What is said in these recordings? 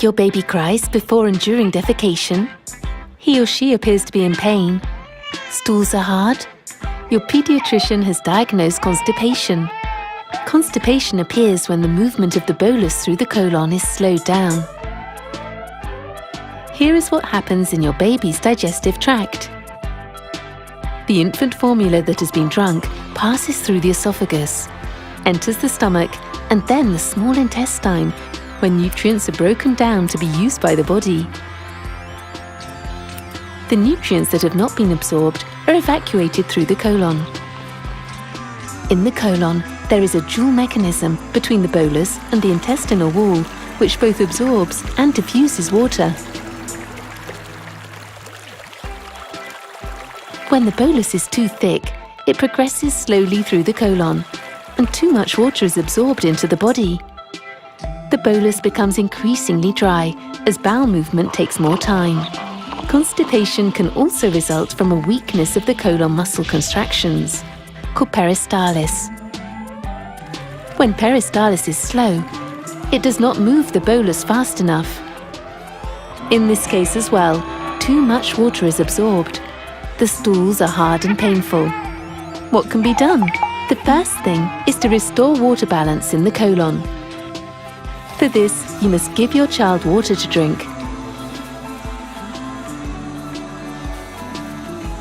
Your baby cries before and during defecation. He or she appears to be in pain. Stools are hard. Your pediatrician has diagnosed constipation. Constipation appears when the movement of the bolus through the colon is slowed down. Here is what happens in your baby's digestive tract. The infant formula that has been drunk passes through the esophagus, enters the stomach, and then the small intestine, where nutrients are broken down to be used by the body. The nutrients that have not been absorbed are evacuated through the colon. In the colon, there is a dual mechanism between the bolus and the intestinal wall, which both absorbs and diffuses water. When the bolus is too thick, it progresses slowly through the colon, and too much water is absorbed into the body. The bolus becomes increasingly dry as bowel movement takes more time. Constipation can also result from a weakness of the colon muscle contractions, called peristalsis. When peristalsis is slow, it does not move the bolus fast enough. In this case as well, too much water is absorbed. The stools are hard and painful. What can be done? The first thing is to restore water balance in the colon. For this, you must give your child water to drink.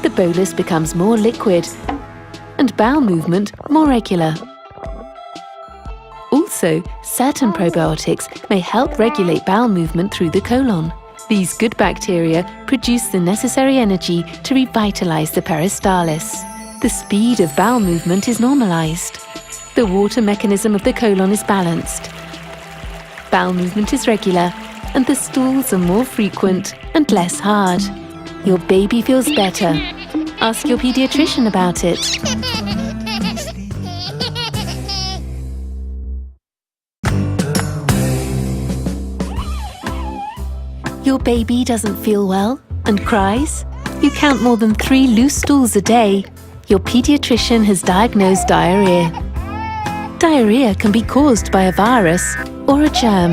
The bolus becomes more liquid and bowel movement more regular. Also, certain probiotics may help regulate bowel movement through the colon. These good bacteria produce the necessary energy to revitalize the peristalsis. The speed of bowel movement is normalized. The water mechanism of the colon is balanced. Bowel movement is regular, and the stools are more frequent and less hard. Your baby feels better. Ask your pediatrician about it. Your baby doesn't feel well and cries? You count more than 3 loose stools a day. Your pediatrician has diagnosed diarrhea. Diarrhea can be caused by a virus or a germ.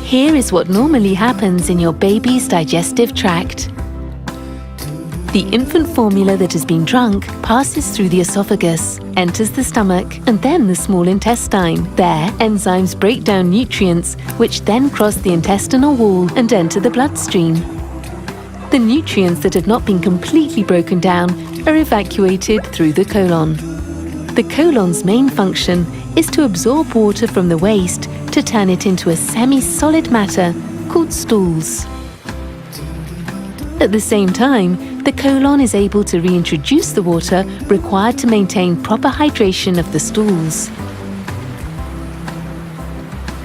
Here is what normally happens in your baby's digestive tract. The infant formula that has been drunk passes through the esophagus, enters the stomach, and then the small intestine. There, enzymes break down nutrients, which then cross the intestinal wall and enter the bloodstream. The nutrients that have not been completely broken down are evacuated through the colon. The colon's main function is to absorb water from the waste to turn it into a semi-solid matter called stools. At the same time, the colon is able to reintroduce the water required to maintain proper hydration of the stools.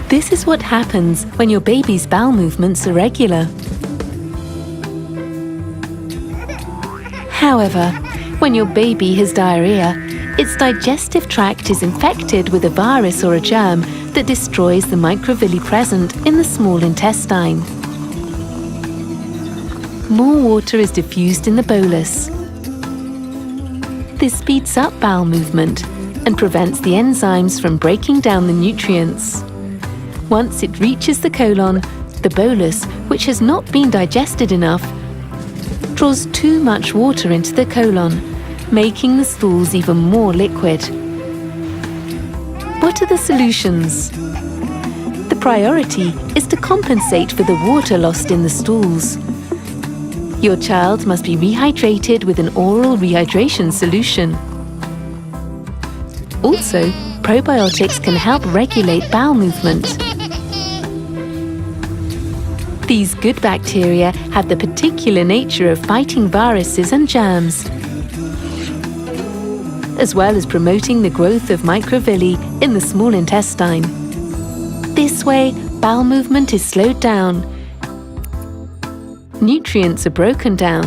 This is what happens when your baby's bowel movements are regular. However, when your baby has diarrhea, its digestive tract is infected with a virus or a germ that destroys the microvilli present in the small intestine. More water is diffused in the bolus. This speeds up bowel movement and prevents the enzymes from breaking down the nutrients. Once it reaches the colon, the bolus, which has not been digested enough, draws too much water into the colon, making the stools even more liquid. What are the solutions? The priority is to compensate for the water lost in the stools. Your child must be rehydrated with an oral rehydration solution. Also, probiotics can help regulate bowel movement. These good bacteria have the particular nature of fighting viruses and germs, as well as promoting the growth of microvilli in the small intestine. This way, bowel movement is slowed down, nutrients are broken down,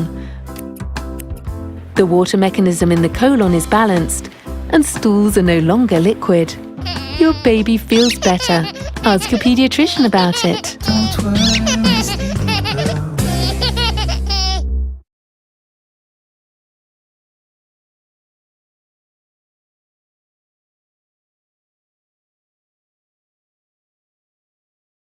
the water mechanism in the colon is balanced, and stools are no longer liquid. Your baby feels better. Ask your pediatrician about it.